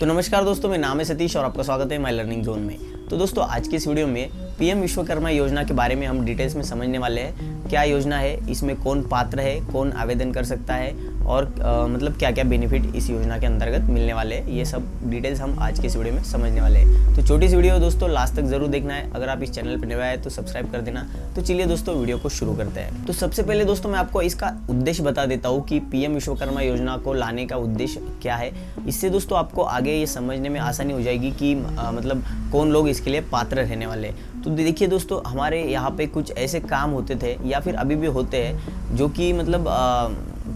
तो नमस्कार दोस्तों, मेरा नाम है सतीश और आपका स्वागत है माय लर्निंग जोन में। तो दोस्तों आज की इस वीडियो में पीएम विश्वकर्मा योजना के बारे में हम डिटेल्स में समझने वाले हैं। क्या योजना है, इसमें कौन पात्र है, कौन आवेदन कर सकता है और मतलब क्या क्या बेनिफिट इस योजना के अंतर्गत मिलने वाले हैं, ये सब डिटेल्स हम आज की इस वीडियो में समझने वाले हैं। तो छोटी सी वीडियो दोस्तों लास्ट तक जरूर देखना है। अगर आप इस चैनल पर नए आए तो सब्सक्राइब कर देना। तो चलिए दोस्तों वीडियो को शुरू करते हैं। तो सबसे पहले दोस्तों मैं आपको इसका उद्देश्य बता देता हूँ कि पीएम विश्वकर्मा योजना को लाने का उद्देश्य क्या है। इससे दोस्तों आपको आगे ये समझने में आसानी हो जाएगी कि मतलब कौन लोग इसके लिए पात्र रहने वाले। तो देखिए दोस्तों, हमारे यहाँ पे कुछ ऐसे काम होते थे या फिर अभी भी होते हैं जो कि मतलब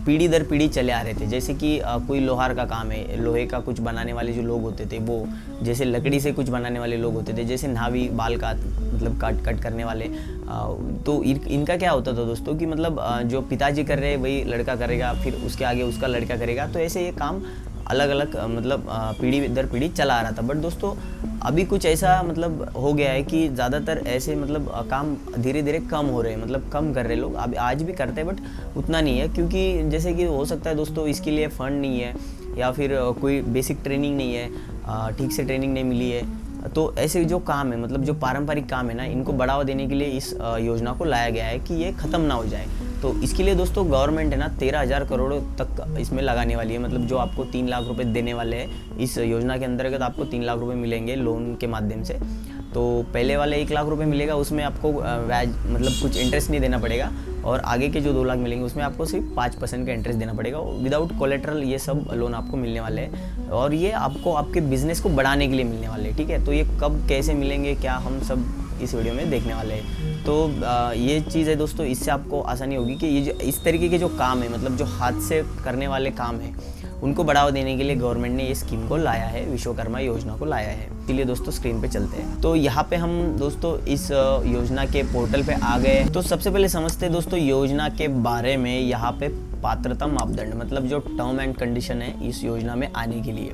पीढ़ी दर पीढ़ी चले आ रहे थे। जैसे कि कोई लोहार का काम है, लोहे का कुछ बनाने वाले जो लोग होते थे वो, जैसे लकड़ी से कुछ बनाने वाले लोग होते थे, जैसे नावी बाल का मतलब कट करने वाले। तो इनका क्या होता था दोस्तों कि मतलब जो पिताजी कर रहे हैं वही लड़का करेगा, फिर उसके आगे उसका लड़का करेगा। तो ऐसे ये काम अलग अलग मतलब पीढ़ी दर पीढ़ी चला आ रहा था। बट दोस्तों अभी कुछ ऐसा मतलब हो गया है कि ज़्यादातर ऐसे मतलब काम धीरे धीरे कम हो रहे हैं, मतलब कम कर रहे लोग। अब आज भी करते हैं बट उतना नहीं है, क्योंकि जैसे कि हो सकता है दोस्तों इसके लिए फ़ंड नहीं है या फिर कोई बेसिक ट्रेनिंग नहीं है, ठीक से ट्रेनिंग नहीं मिली है। तो ऐसे जो काम है, मतलब जो पारंपरिक काम है ना, इनको बढ़ावा देने के लिए इस योजना को लाया गया है कि ये ख़त्म ना हो जाए। तो इसके लिए दोस्तों गवर्नमेंट है ना 13,000 करोड़ तक इसमें लगाने वाली है। मतलब जो आपको 3 लाख रुपए देने वाले हैं इस योजना के अंतर्गत, आपको 3 लाख रुपए मिलेंगे लोन के माध्यम से। तो पहले वाले 1 लाख रुपए मिलेगा, उसमें आपको ब्याज मतलब कुछ इंटरेस्ट नहीं देना पड़ेगा। और आगे के जो 2 लाख मिलेंगे उसमें आपको सिर्फ 5% का इंटरेस्ट देना पड़ेगा। विदाउट कोलेट्रल ये सब लोन आपको मिलने वाले हैं और ये आपको आपके बिजनेस को बढ़ाने के लिए मिलने वाले हैं। ठीक है, तो ये कब कैसे मिलेंगे क्या हम सब इस वीडियो में देखने वाले हैं। तो ये चीज़ है दोस्तों, इससे आपको आसानी होगी कि ये जो इस तरीके के जो काम है, मतलब जो हाथ से करने वाले काम है, उनको बढ़ावा देने के लिए गवर्नमेंट ने ये स्कीम को लाया है, विश्वकर्मा योजना को लाया है। इसलिए दोस्तों स्क्रीन पे चलते हैं। तो यहाँ पे हम दोस्तों इस योजना के पोर्टल पे आ गए। तो सबसे पहले समझते हैं दोस्तों योजना के बारे में। यहाँ पे पात्रता मापदंड, मतलब जो टर्म एंड कंडीशन है इस योजना में आने के लिए।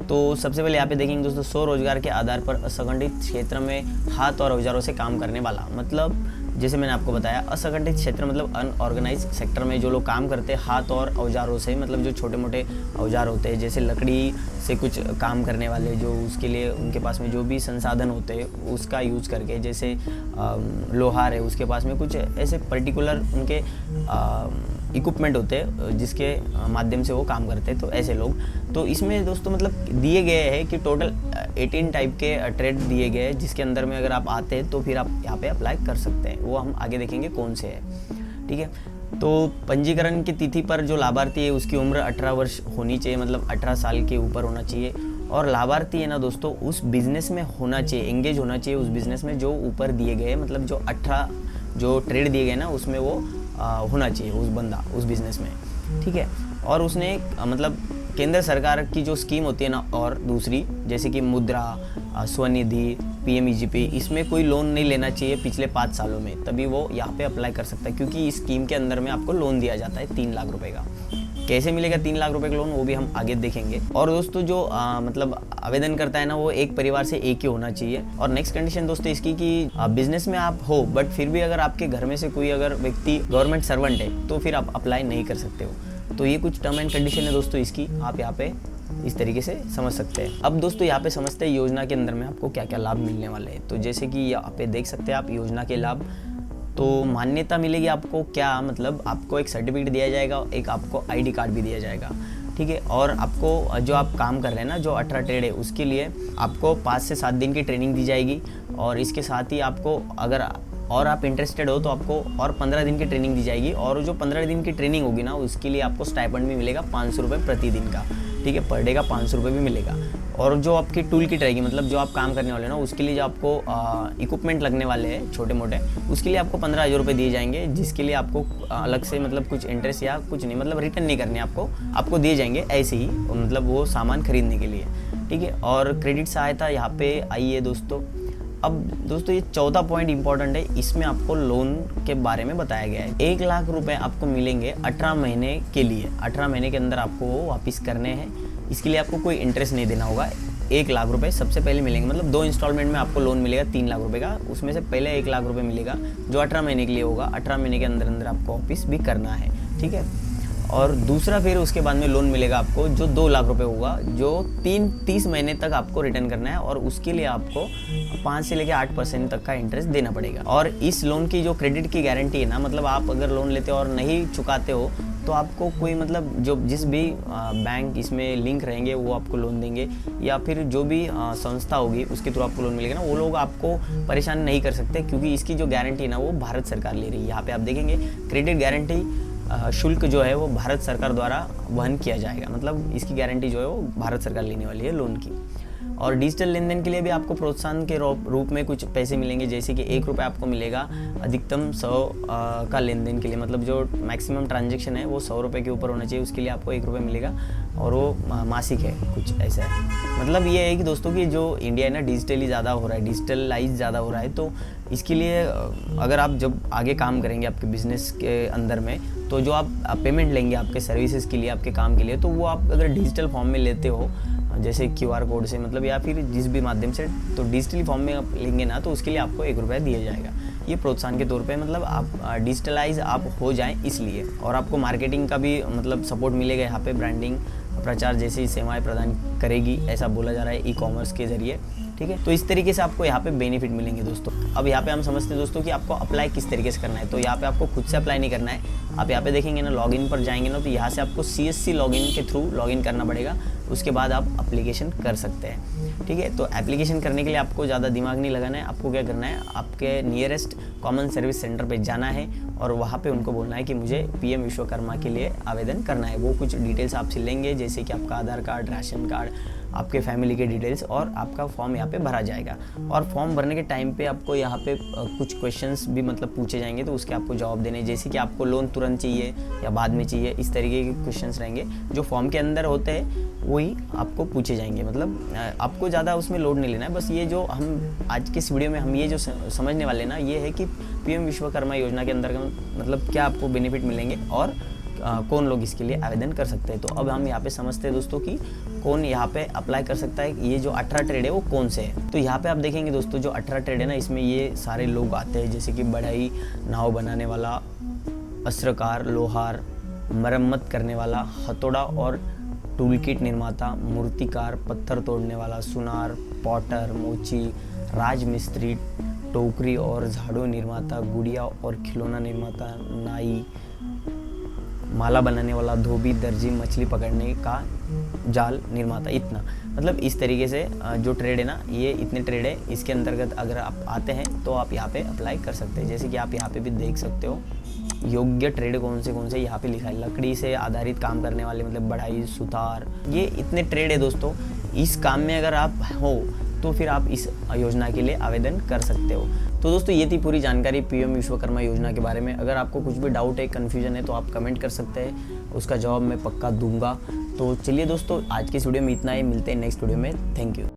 तो सबसे पहले यहाँ पे देखेंगे दोस्तों, स्वरोजगार के आधार पर असंगठित क्षेत्र में हाथ और औजारों से काम करने वाला। मतलब जैसे मैंने आपको बताया, असंगठित क्षेत्र मतलब अनऑर्गेनाइज सेक्टर में जो लोग काम करते हैं हाथ और औजारों से, मतलब जो छोटे मोटे औजार होते हैं, जैसे लकड़ी से कुछ काम करने वाले, जो उसके लिए उनके पास में जो भी संसाधन होते हैं उसका यूज़ करके, जैसे लोहार है उसके पास में कुछ ऐसे पर्टिकुलर उनके इक्विपमेंट होते हैं जिसके माध्यम से वो काम करते हैं। तो ऐसे लोग, तो इसमें दोस्तों मतलब दिए गए हैं कि टोटल 18 टाइप के ट्रेड दिए गए हैं, जिसके अंदर में अगर आप आते हैं तो फिर आप यहाँ पे अप्लाई कर सकते हैं। वो हम आगे देखेंगे कौन से है। ठीक है, तो पंजीकरण की तिथि पर जो लाभार्थी है उसकी उम्र 18 वर्ष होनी चाहिए, मतलब 18 साल के ऊपर होना चाहिए। और लाभार्थी है ना दोस्तों उस बिज़नेस में होना चाहिए, एंगेज होना चाहिए उस बिज़नेस में जो ऊपर दिए गए, मतलब जो 18 जो ट्रेड दिए गए ना उसमें वो होना चाहिए उस बंदा उस बिज़नेस में। ठीक है, और उसने मतलब केंद्र सरकार की जो स्कीम होती है ना, और दूसरी जैसे कि मुद्रा, स्वनिधि, पीएमईजीपी, इसमें कोई लोन नहीं लेना चाहिए पिछले 5 सालों में, तभी वो यहाँ पे अप्लाई कर सकता है। क्योंकि इस स्कीम के अंदर में आपको लोन दिया जाता है 3 लाख रुपए का। कैसे मिलेगा 3 लाख रुपए का लोन, वो भी हम आगे देखेंगे। और दोस्तों जो मतलब आवेदन करता है ना, वो एक परिवार से एक ही होना चाहिए। और नेक्स्ट कंडीशन दोस्तों इसकी कि बिजनेस में आप हो बट फिर भी अगर आपके घर में से कोई अगर व्यक्ति गवर्नमेंट सर्वेंट है तो फिर आप अप्लाई नहीं कर सकते हो। तो ये कुछ टर्म एंड कंडीशन है दोस्तों इसकी, आप यहाँ पे इस तरीके से समझ सकते हैं। अब दोस्तों यहाँ पे समझते हैं योजना के अंदर में आपको क्या क्या लाभ मिलने वाले हैं। तो जैसे कि यहाँ पे देख सकते हैं आप योजना के लाभ। तो मान्यता मिलेगी आपको, क्या मतलब आपको एक सर्टिफिकेट दिया जाएगा, एक आपको आईडी कार्ड भी दिया जाएगा। ठीक है, और आपको जो आप काम कर रहे हैं ना, जो 18 ट्रेड है उसके लिए आपको 5 से 7 दिन की ट्रेनिंग दी जाएगी। और इसके साथ ही आपको अगर और आप इंटरेस्टेड हो तो आपको और 15 दिन की ट्रेनिंग दी जाएगी। और जो 15 दिन की ट्रेनिंग होगी ना उसके लिए आपको स्टाइपेंड भी मिलेगा 500 रुपये प्रतिदिन का। ठीक है, पर डे का 500 रुपये भी मिलेगा। और जो आपकी टूल किट रहेगी, मतलब जो आप काम करने वाले हो ना उसके लिए जो आपको इक्विपमेंट लगने वाले हैं छोटे मोटे, उसके लिए आपको 15,000 रुपये दिए जाएंगे, जिसके लिए आपको अलग से मतलब कुछ इंटरेस्ट या कुछ नहीं, मतलब रिटर्न नहीं करने आपको दिए जाएंगे ऐसे ही, मतलब वो सामान खरीदने के लिए। ठीक है, और क्रेडिट सहायता यहाँ पे आई है दोस्तों। अब दोस्तों ये 14 पॉइंट इंपॉर्टेंट है, इसमें आपको लोन के बारे में बताया गया है। 1 लाख रुपए आपको मिलेंगे 18 महीने के लिए। 18 महीने के अंदर आपको वो वापस करने हैं, इसके लिए आपको कोई इंटरेस्ट नहीं देना होगा। 1 लाख रुपए सबसे पहले मिलेंगे, मतलब 2 इंस्टॉलमेंट में आपको लोन मिलेगा 3 लाख रुपए का। उसमें से पहले 1 लाख रुपए मिलेगा जो 18 महीने के लिए होगा। 18 महीने के अंदर अंदर आपको वापस भी करना है। ठीक है, और दूसरा फिर उसके बाद में लोन मिलेगा आपको जो 2 लाख रुपए होगा, जो 30 महीने तक आपको रिटर्न करना है और उसके लिए आपको 5 से लेकर 8% तक का इंटरेस्ट देना पड़ेगा। और इस लोन की जो क्रेडिट की गारंटी है ना, मतलब आप अगर लोन लेते हो और नहीं चुकाते हो तो आपको कोई मतलब जो जिस भी बैंक इसमें लिंक रहेंगे वो आपको लोन देंगे, या फिर जो भी संस्था होगी उसके थ्रू आपको लोन मिलेगा ना, वो लोग आपको परेशान नहीं कर सकते, क्योंकि इसकी जो गारंटी है ना वो भारत सरकार ले रही है। यहाँ पे आप देखेंगे क्रेडिट गारंटी शुल्क जो है वो भारत सरकार द्वारा वहन किया जाएगा, मतलब इसकी गारंटी जो है वो भारत सरकार लेने वाली है लोन की। और डिजिटल लेन देन के लिए भी आपको प्रोत्साहन के रूप में कुछ पैसे मिलेंगे, जैसे कि 1 रुपये आपको मिलेगा अधिकतम 100 का लेन देन के लिए, मतलब जो मैक्सिमम ट्रांजैक्शन है वो 100 रुपये के ऊपर होना चाहिए, उसके लिए आपको 1 रुपये मिलेगा, और वो मासिक है, कुछ ऐसा है। मतलब ये है कि दोस्तों कि जो इंडिया है ना डिजिटली ज़्यादा हो रहा है, डिजिटलाइज ज़्यादा हो रहा है, तो इसके लिए अगर आप जब आगे काम करेंगे आपके बिजनेस के अंदर में, तो जो आप पेमेंट लेंगे आपके सर्विसेज के लिए, आपके काम के लिए, तो वो आप अगर डिजिटल फॉर्म में लेते हो जैसे QR कोड से, मतलब या फिर जिस भी माध्यम से, तो डिजिटली फॉर्म में आप लेंगे ना, तो उसके लिए आपको 1 रुपया दिया जाएगा। ये प्रोत्साहन के तौर पे, मतलब आप डिजिटलाइज आप हो जाएं इसलिए। और आपको मार्केटिंग का भी मतलब सपोर्ट मिलेगा यहाँ पे, ब्रांडिंग प्रचार जैसी सेवाएं प्रदान करेगी, ऐसा बोला जा रहा है ई-कॉमर्स के जरिए। ठीक है, तो इस तरीके से आपको यहाँ पे बेनिफिट मिलेंगे दोस्तों। अब यहाँ पे हम समझते हैं दोस्तों कि आपको अप्लाई किस तरीके से करना है। तो यहाँ पे आपको खुद से अप्लाई नहीं करना है, आप यहाँ पे देखेंगे ना लॉगिन पर जाएंगे ना, तो यहाँ से आपको CSC लॉगिन के थ्रू लॉगिन करना पड़ेगा, उसके बाद आप एप्लीकेशन कर सकते हैं। ठीक है, तो एप्लीकेशन करने के लिए आपको ज़्यादा दिमाग नहीं लगाना है, आपको क्या करना है, आपके नियरेस्ट कॉमन सर्विस सेंटर पे जाना है और वहाँ पे उनको बोलना है कि मुझे PM विश्वकर्मा के लिए आवेदन करना है। वो कुछ डिटेल्स आपसे लेंगे, जैसे कि आपका आधार कार्ड, राशन कार्ड, आपके फैमिली के डिटेल्स, और आपका फॉर्म यहाँ पे भरा जाएगा। और फॉर्म भरने के टाइम पे आपको यहाँ पे कुछ क्वेश्चंस भी मतलब पूछे जाएंगे, तो उसके आपको जवाब देने, जैसे कि आपको लोन तुरंत चाहिए या बाद में चाहिए, इस तरीके के क्वेश्चंस रहेंगे जो फॉर्म के अंदर होते हैं, वही आपको पूछे जाएंगे। मतलब आपको ज़्यादा उसमें लोड नहीं लेना है, बस ये जो हम आज के इस वीडियो में हम ये जो समझने वाले ना, ये है कि PM विश्वकर्मा योजना के अंदर मतलब क्या आपको बेनिफिट मिलेंगे और कौन लोग इसके लिए आवेदन कर सकते हैं। तो अब हम यहाँ पे समझते हैं दोस्तों कि कौन यहाँ पे अप्लाई कर सकता है, ये जो 18 ट्रेड है वो कौन से है। तो यहाँ पे आप देखेंगे दोस्तों जो 18 ट्रेड है ना, इसमें ये सारे लोग आते हैं, जैसे कि बढ़ई, नाव बनाने वाला, अस्त्रकार, लोहार, मरम्मत करने वाला, हथौड़ा और टूल किट निर्माता, मूर्तिकार, पत्थर तोड़ने वाला, सुनार, पॉटर, मोची, राजमिस्त्री, टोकरी और झाड़ू निर्माता, गुड़िया और खिलौना निर्माता, नाई, माला बनाने वाला, धोबी, दर्जी, मछली पकड़ने का जाल निर्माता। इतना मतलब इस तरीके से जो ट्रेड है ना, ये इतने ट्रेड है, इसके अंतर्गत अगर आप आते हैं तो आप यहाँ पे अप्लाई कर सकते हैं। जैसे कि आप यहाँ पे भी देख सकते हो योग्य ट्रेड कौन से यहाँ पे लिखा है, लकड़ी से आधारित काम करने वाले, मतलब बढ़ई, सुतार, ये इतने ट्रेड है दोस्तों। इस काम में अगर आप हो तो फिर आप इस योजना के लिए आवेदन कर सकते हो। तो दोस्तों ये थी पूरी जानकारी PM विश्वकर्मा योजना के बारे में। अगर आपको कुछ भी डाउट है, कन्फ्यूजन है, तो आप कमेंट कर सकते हैं, उसका जवाब मैं पक्का दूंगा। तो चलिए दोस्तों आज की इस वीडियो में इतना ही, मिलते हैं नेक्स्ट वीडियो में। Thank you.